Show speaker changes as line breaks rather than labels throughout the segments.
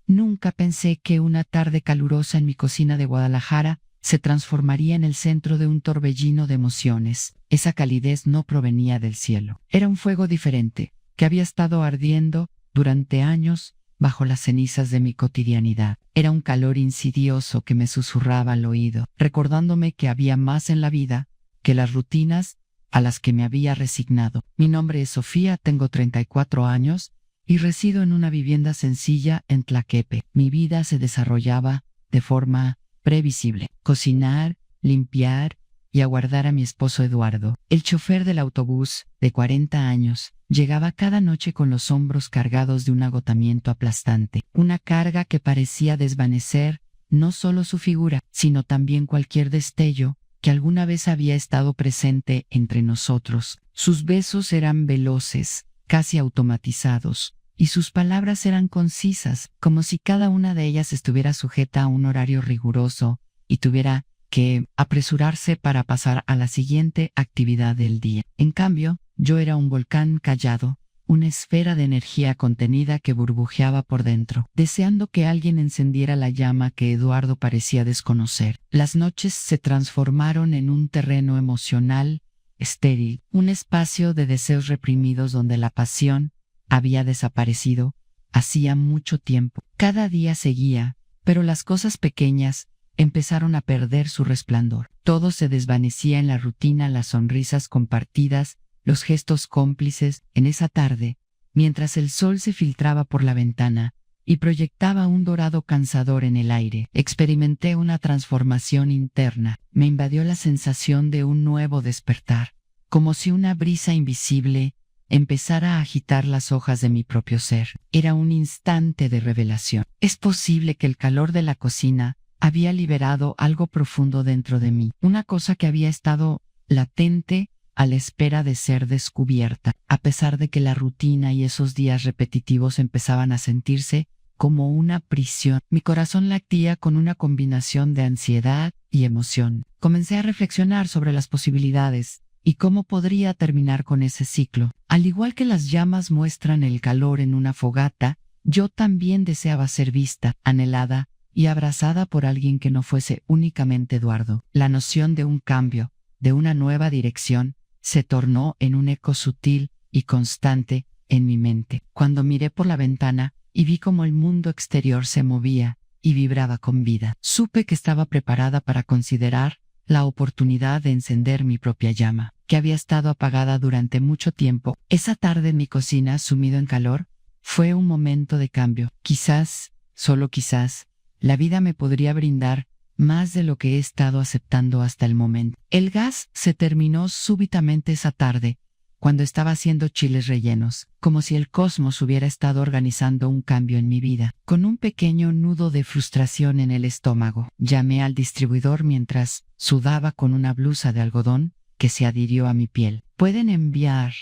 Nunca pensé que una tarde calurosa en mi cocina de Guadalajara se transformaría en el centro de un torbellino de emociones. Esa calidez no provenía del cielo. Era un fuego diferente, que había estado ardiendo durante años bajo las cenizas de mi cotidianidad. Era un calor insidioso que me susurraba al oído, recordándome que había más en la vida que las rutinas a las que me había resignado. Mi nombre es Sofía, tengo 34 años y resido en una vivienda sencilla en Tlaquepe. Mi vida se desarrollaba de forma previsible: cocinar, limpiar y aguardar a mi esposo Eduardo. El chofer del autobús, de 40 años, llegaba cada noche con los hombros cargados de un agotamiento aplastante, una carga que parecía desvanecer no solo su figura, sino también cualquier destello que alguna vez había estado presente entre nosotros. Sus besos eran veloces, casi automatizados, y sus palabras eran concisas, como si cada una de ellas estuviera sujeta a un horario riguroso y tuviera que apresurarse para pasar a la siguiente actividad del día. En cambio, yo era un volcán callado, una esfera de energía contenida que burbujeaba por dentro, deseando que alguien encendiera la llama que Eduardo parecía desconocer. Las noches se transformaron en un terreno emocional estéril, un espacio de deseos reprimidos donde la pasión había desaparecido hacía mucho tiempo. Cada día seguía, pero las cosas pequeñas empezaron a perder su resplandor. Todo se desvanecía en la rutina, las sonrisas compartidas, los gestos cómplices. En esa tarde, mientras el sol se filtraba por la ventana y proyectaba un dorado cansador en el aire, experimenté una transformación interna. Me invadió la sensación de un nuevo despertar, como si una brisa invisible empezara a agitar las hojas de mi propio ser. Era un instante de revelación. Es posible que el calor de la cocina había liberado algo profundo dentro de mí, una cosa que había estado latente a la espera de ser descubierta, a pesar de que la rutina y esos días repetitivos empezaban a sentirse como una prisión. Mi corazón latía con una combinación de ansiedad y emoción. Comencé a reflexionar sobre las posibilidades y cómo podría terminar con ese ciclo. Al igual que las llamas muestran el calor en una fogata, yo también deseaba ser vista, anhelada y abrazada por alguien que no fuese únicamente Eduardo. La noción de un cambio, de una nueva dirección, se tornó en un eco sutil y constante en mi mente. Cuando miré por la ventana y vi cómo el mundo exterior se movía y vibraba con vida, supe que estaba preparada para considerar la oportunidad de encender mi propia llama, que había estado apagada durante mucho tiempo. Esa tarde en mi cocina, sumido en calor, fue un momento de cambio. Quizás, solo quizás, la vida me podría brindar más de lo que he estado aceptando hasta el momento. El gas se terminó súbitamente esa tarde, cuando estaba haciendo chiles rellenos, como si el cosmos hubiera estado organizando un cambio en mi vida. Con un pequeño nudo de frustración en el estómago, llamé al distribuidor mientras sudaba con una blusa de algodón que se adhirió a mi piel. ¿Pueden enviar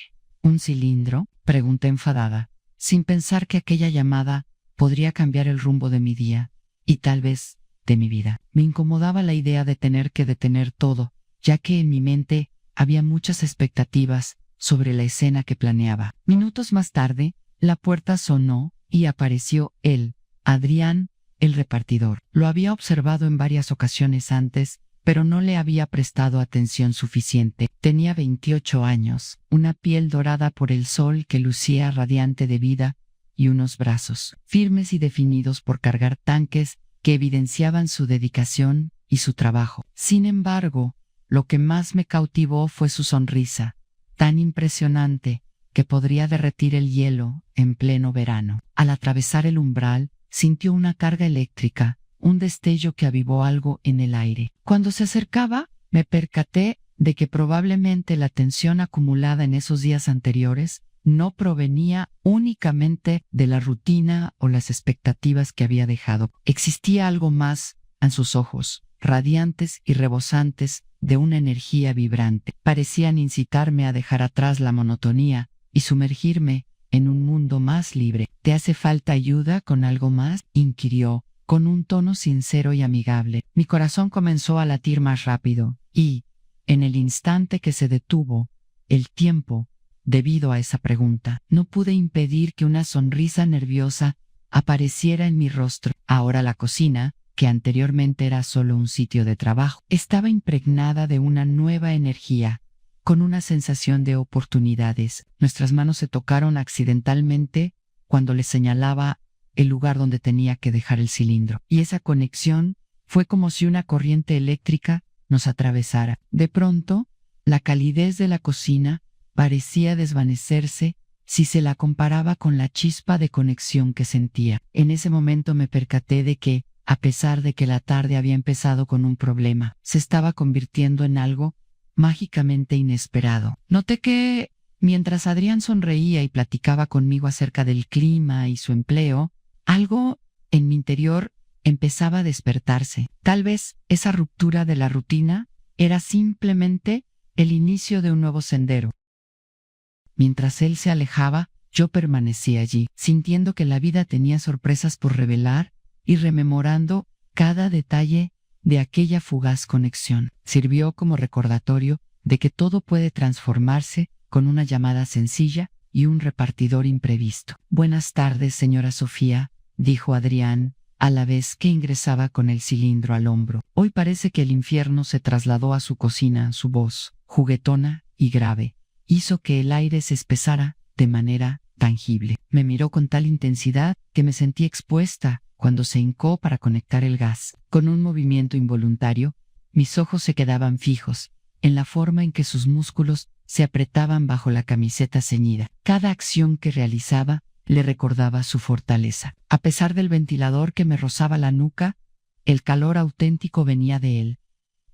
un cilindro?, pregunté enfadada, sin pensar que aquella llamada podría cambiar el rumbo de mi día y tal vez de mi vida. Me incomodaba la idea de tener que detener todo, ya que en mi mente había muchas expectativas sobre la escena que planeaba. Minutos más tarde, la puerta sonó y apareció él, Adrián, el repartidor. Lo había observado en varias ocasiones antes, pero no le había prestado atención suficiente. Tenía 28 años, una piel dorada por el sol que lucía radiante de vida y unos brazos firmes y definidos por cargar tanques que evidenciaban su dedicación y su trabajo. Sin embargo, lo que más me cautivó fue su sonrisa, tan impresionante que podría derretir el hielo en pleno verano. Al atravesar el umbral, sintió una carga eléctrica, un destello que avivó algo en el aire. Cuando se acercaba, me percaté de que probablemente la tensión acumulada en esos días anteriores no provenía únicamente de la rutina o las expectativas que había dejado. Existía algo más en sus ojos, radiantes y rebosantes de una energía vibrante. Parecían incitarme a dejar atrás la monotonía y sumergirme en un mundo más libre. ¿Te hace falta ayuda con algo más?, inquirió, con un tono sincero y amigable. Mi corazón comenzó a latir más rápido y, en el instante que se detuvo el tiempo debido a esa pregunta, no pude impedir que una sonrisa nerviosa apareciera en mi rostro. Ahora la cocina, que anteriormente era solo un sitio de trabajo, estaba impregnada de una nueva energía, con una sensación de oportunidades. Nuestras manos se tocaron accidentalmente cuando le señalaba el lugar donde tenía que dejar el cilindro, y esa conexión fue como si una corriente eléctrica nos atravesara. De pronto, la calidez de la cocina parecía desvanecerse si se la comparaba con la chispa de conexión que sentía. En ese momento me percaté de que, a pesar de que la tarde había empezado con un problema, se estaba convirtiendo en algo mágicamente inesperado. Noté que, mientras Adrián sonreía y platicaba conmigo acerca del clima y su empleo, algo en mi interior empezaba a despertarse. Tal vez esa ruptura de la rutina era simplemente el inicio de un nuevo sendero. Mientras él se alejaba, yo permanecí allí, sintiendo que la vida tenía sorpresas por revelar y rememorando cada detalle de aquella fugaz conexión. Sirvió como recordatorio de que todo puede transformarse con una llamada sencilla y un repartidor imprevisto. «Buenas tardes, señora Sofía», dijo Adrián, a la vez que ingresaba con el cilindro al hombro. Hoy parece que el infierno se trasladó a su cocina. Su voz, juguetona y grave, hizo que el aire se espesara de manera tangible. Me miró con tal intensidad que me sentí expuesta cuando se hincó para conectar el gas. Con un movimiento involuntario, mis ojos se quedaban fijos en la forma en que sus músculos se apretaban bajo la camiseta ceñida. Cada acción que realizaba le recordaba su fortaleza. A pesar del ventilador que me rozaba la nuca, el calor auténtico venía de él,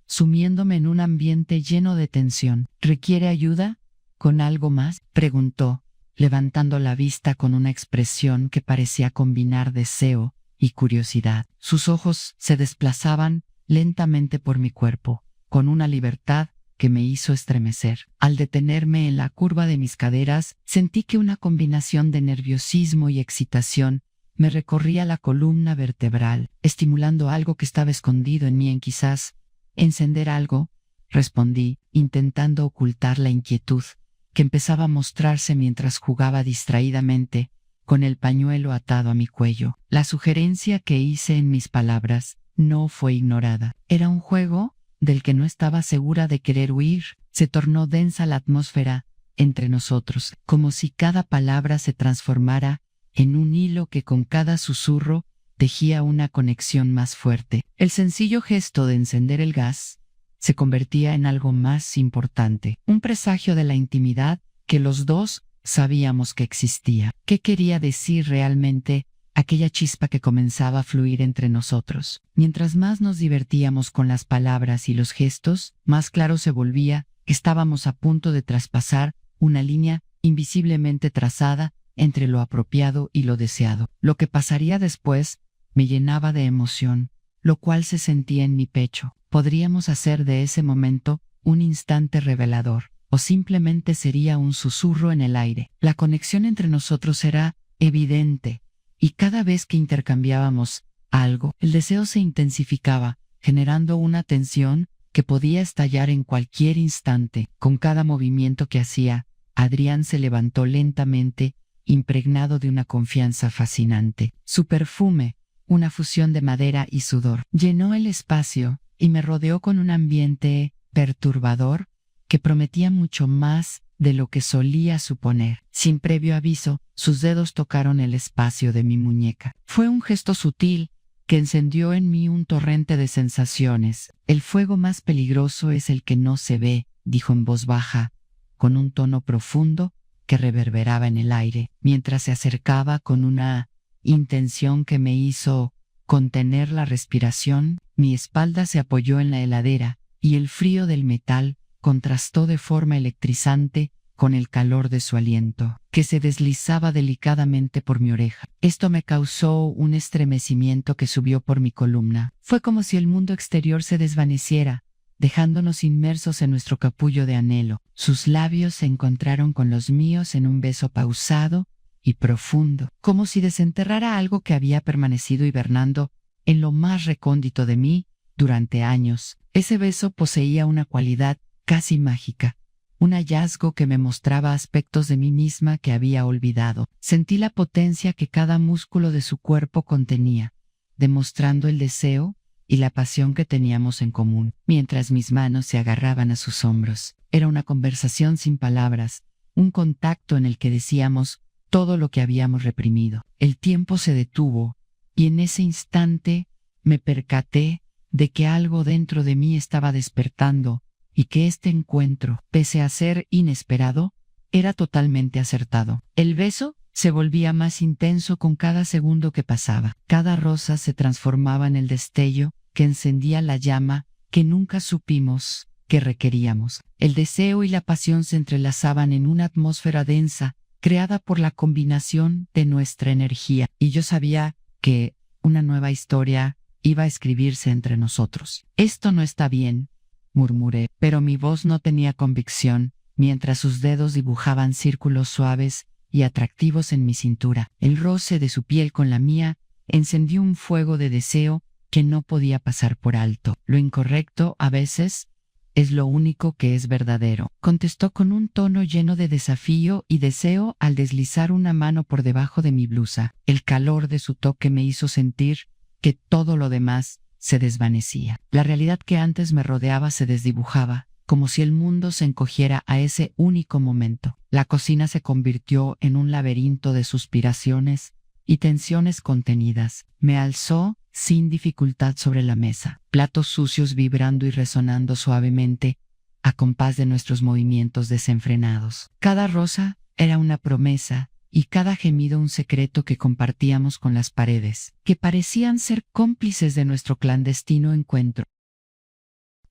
sumiéndome en un ambiente lleno de tensión. «¿Requiere ayuda con algo más?», preguntó, levantando la vista con una expresión que parecía combinar deseo y curiosidad. Sus ojos se desplazaban lentamente por mi cuerpo, con una libertad que me hizo estremecer. Al detenerme en la curva de mis caderas, sentí que una combinación de nerviosismo y excitación me recorría la columna vertebral, estimulando algo que estaba escondido en mí. «En quizás encender algo», respondí, intentando ocultar la inquietud que empezaba a mostrarse mientras jugaba distraídamente con el pañuelo atado a mi cuello. La sugerencia que hice en mis palabras no fue ignorada. Era un juego del que no estaba segura de querer huir. Se tornó densa la atmósfera entre nosotros, como si cada palabra se transformara en un hilo que con cada susurro tejía una conexión más fuerte. El sencillo gesto de encender el gas se convertía en algo más importante, un presagio de la intimidad que los dos sabíamos que existía. ¿Qué quería decir realmente aquella chispa que comenzaba a fluir entre nosotros? Mientras más nos divertíamos con las palabras y los gestos, más claro se volvía que estábamos a punto de traspasar una línea invisiblemente trazada entre lo apropiado y lo deseado. Lo que pasaría después me llenaba de emoción, lo cual se sentía en mi pecho. Podríamos hacer de ese momento un instante revelador, o simplemente sería un susurro en el aire. La conexión entre nosotros era evidente, y cada vez que intercambiábamos algo, el deseo se intensificaba, generando una tensión que podía estallar en cualquier instante. Con cada movimiento que hacía, Adrián se levantó lentamente, impregnado de una confianza fascinante. Su perfume, una fusión de madera y sudor, llenó el espacio y me rodeó con un ambiente perturbador que prometía mucho más de lo que solía suponer. Sin previo aviso, sus dedos tocaron el espacio de mi muñeca. Fue un gesto sutil que encendió en mí un torrente de sensaciones. «El fuego más peligroso es el que no se ve», dijo en voz baja, con un tono profundo que reverberaba en el aire, mientras se acercaba con una intención que me hizo contener la respiración. Mi espalda se apoyó en la heladera, y el frío del metal contrastó de forma electrizante con el calor de su aliento, que se deslizaba delicadamente por mi oreja. Esto me causó un estremecimiento que subió por mi columna. Fue como si el mundo exterior se desvaneciera, dejándonos inmersos en nuestro capullo de anhelo. Sus labios se encontraron con los míos en un beso pausado y profundo, como si desenterrara algo que había permanecido hibernando en lo más recóndito de mí durante años. Ese beso poseía una cualidad casi mágica. un hallazgo que me mostraba aspectos de mí misma que había olvidado. Sentí la potencia que cada músculo de su cuerpo contenía, demostrando el deseo y la pasión que teníamos en común, mientras mis manos se agarraban a sus hombros. Era una conversación sin palabras, un contacto en el que decíamos todo lo que habíamos reprimido. El tiempo se detuvo, y en ese instante me percaté de que algo dentro de mí estaba despertando, y que este encuentro, pese a ser inesperado, era totalmente acertado. El beso se volvía más intenso con cada segundo que pasaba. Cada rosa se transformaba en el destello que encendía la llama que nunca supimos que requeríamos. El deseo y la pasión se entrelazaban en una atmósfera densa, creada por la combinación de nuestra energía, y yo sabía que una nueva historia iba a escribirse entre nosotros. Esto no está bien, murmuré, pero mi voz no tenía convicción, mientras sus dedos dibujaban círculos suaves y atractivos en mi cintura. El roce de su piel con la mía encendió un fuego de deseo que no podía pasar por alto. Lo incorrecto, a veces, es lo único que es verdadero, contestó con un tono lleno de desafío y deseo al deslizar una mano por debajo de mi blusa. El calor de su toque me hizo sentir que todo lo demás se desvanecía. La realidad que antes me rodeaba se desdibujaba, como si el mundo se encogiera a ese único momento. La cocina se convirtió en un laberinto de suspiraciones y tensiones contenidas. Me alzó sin dificultad sobre la mesa, platos sucios vibrando y resonando suavemente a compás de nuestros movimientos desenfrenados. Cada rosa era una promesa y cada gemido un secreto que compartíamos con las paredes, que parecían ser cómplices de nuestro clandestino encuentro.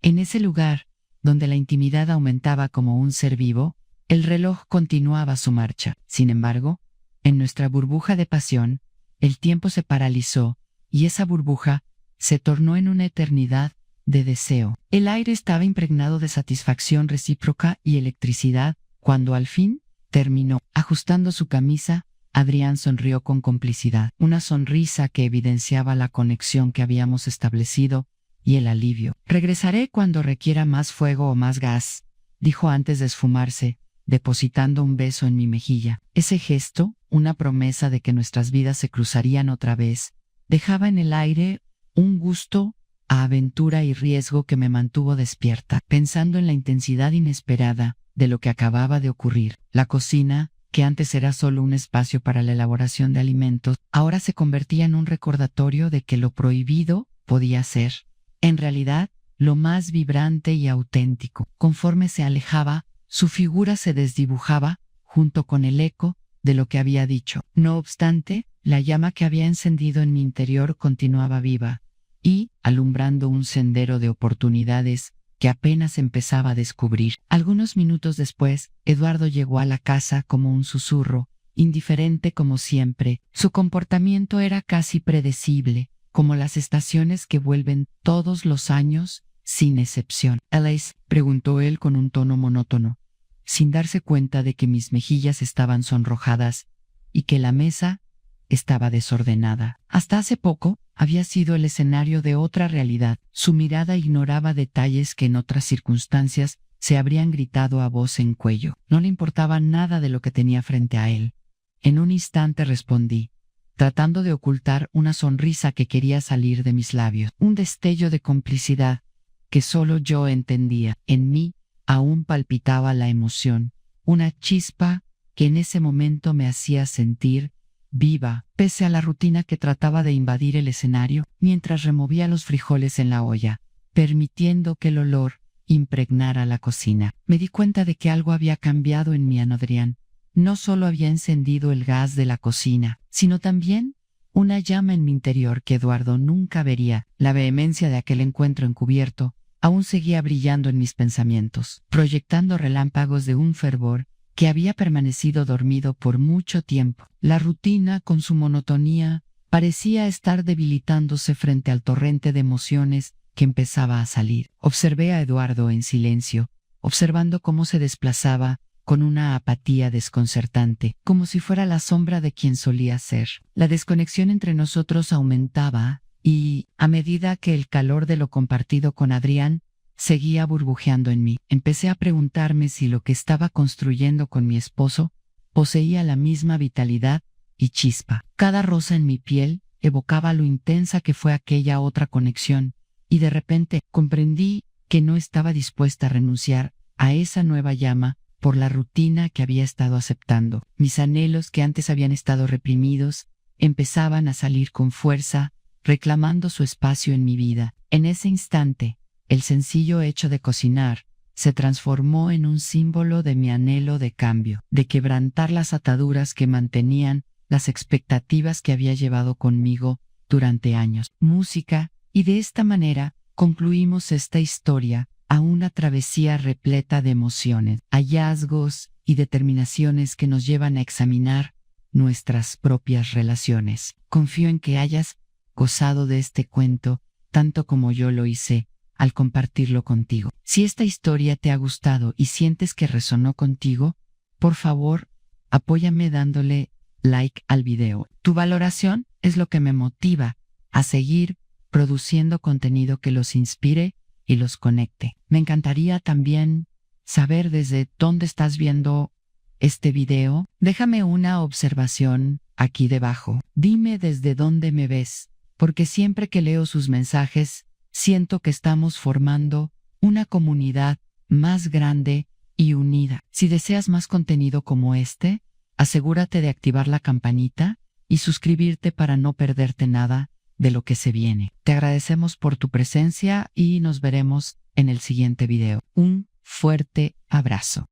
En ese lugar, donde la intimidad aumentaba como un ser vivo, el reloj continuaba su marcha. Sin embargo, en nuestra burbuja de pasión, el tiempo se paralizó y esa burbuja se tornó en una eternidad de deseo. El aire estaba impregnado de satisfacción recíproca y electricidad cuando al fin terminó. Ajustando su camisa, Adrián sonrió con complicidad, una sonrisa que evidenciaba la conexión que habíamos establecido y el alivio. Regresaré cuando requiera más fuego o más gas, dijo antes de esfumarse, depositando un beso en mi mejilla. Ese gesto, una promesa de que nuestras vidas se cruzarían otra vez, dejaba en el aire un gusto a aventura y riesgo que me mantuvo despierta, pensando en la intensidad inesperada de lo que acababa de ocurrir. La cocina, que antes era solo un espacio para la elaboración de alimentos, ahora se convertía en un recordatorio de que lo prohibido podía ser, en realidad, lo más vibrante y auténtico. Conforme se alejaba, su figura se desdibujaba junto con el eco de lo que había dicho. No obstante, la llama que había encendido en mi interior continuaba viva y, alumbrando un sendero de oportunidades que apenas empezaba a descubrir. Algunos minutos después, Eduardo llegó a la casa como un susurro, indiferente como siempre. Su comportamiento era casi predecible, como las estaciones que vuelven todos los años, sin excepción. «Alice», preguntó él con un tono monótono, sin darse cuenta de que mis mejillas estaban sonrojadas y que la mesa estaba desordenada. Hasta hace poco había sido el escenario de otra realidad. Su mirada ignoraba detalles que en otras circunstancias se habrían gritado a voz en cuello. No le importaba nada de lo que tenía frente a él. En un instante respondí, tratando de ocultar una sonrisa que quería salir de mis labios, un destello de complicidad que solo yo entendía. En mí aún palpitaba la emoción, una chispa que en ese momento me hacía sentir viva, pese a la rutina que trataba de invadir el escenario, mientras removía los frijoles en la olla, permitiendo que el olor impregnara la cocina. Me di cuenta de que algo había cambiado en mi Adrián. No solo había encendido el gas de la cocina, sino también una llama en mi interior que Eduardo nunca vería. La vehemencia de aquel encuentro encubierto aún seguía brillando en mis pensamientos, proyectando relámpagos de un fervor que había permanecido dormido por mucho tiempo. La rutina, con su monotonía, parecía estar debilitándose frente al torrente de emociones que empezaba a salir. Observé a Eduardo en silencio, observando cómo se desplazaba con una apatía desconcertante, como si fuera la sombra de quien solía ser. La desconexión entre nosotros aumentaba y, a medida que el calor de lo compartido con Adrián seguía burbujeando en mí. Empecé a preguntarme si lo que estaba construyendo con mi esposo poseía la misma vitalidad y chispa. Cada rosa en mi piel evocaba lo intensa que fue aquella otra conexión, y de repente comprendí que no estaba dispuesta a renunciar a esa nueva llama por la rutina que había estado aceptando. Mis anhelos, que antes habían estado reprimidos, empezaban a salir con fuerza, reclamando su espacio en mi vida. En ese instante, el sencillo hecho de cocinar se transformó en un símbolo de mi anhelo de cambio, de quebrantar las ataduras que mantenían las expectativas que había llevado conmigo durante años. Música, y de esta manera concluimos esta historia a una travesía repleta de emociones, hallazgos y determinaciones que nos llevan a examinar nuestras propias relaciones. Confío en que hayas gozado de este cuento tanto como yo lo hice al compartirlo contigo. Si esta historia te ha gustado y sientes que resonó contigo, por favor, apóyame dándole like al video. Tu valoración es lo que me motiva a seguir produciendo contenido que los inspire y los conecte. Me encantaría también saber desde dónde estás viendo este video. Déjame una observación aquí debajo. Dime desde dónde me ves, porque siempre que leo sus mensajes, siento que estamos formando una comunidad más grande y unida. Si deseas más contenido como este, asegúrate de activar la campanita y suscribirte para no perderte nada de lo que se viene. Te agradecemos por tu presencia y nos veremos en el siguiente video. Un fuerte abrazo.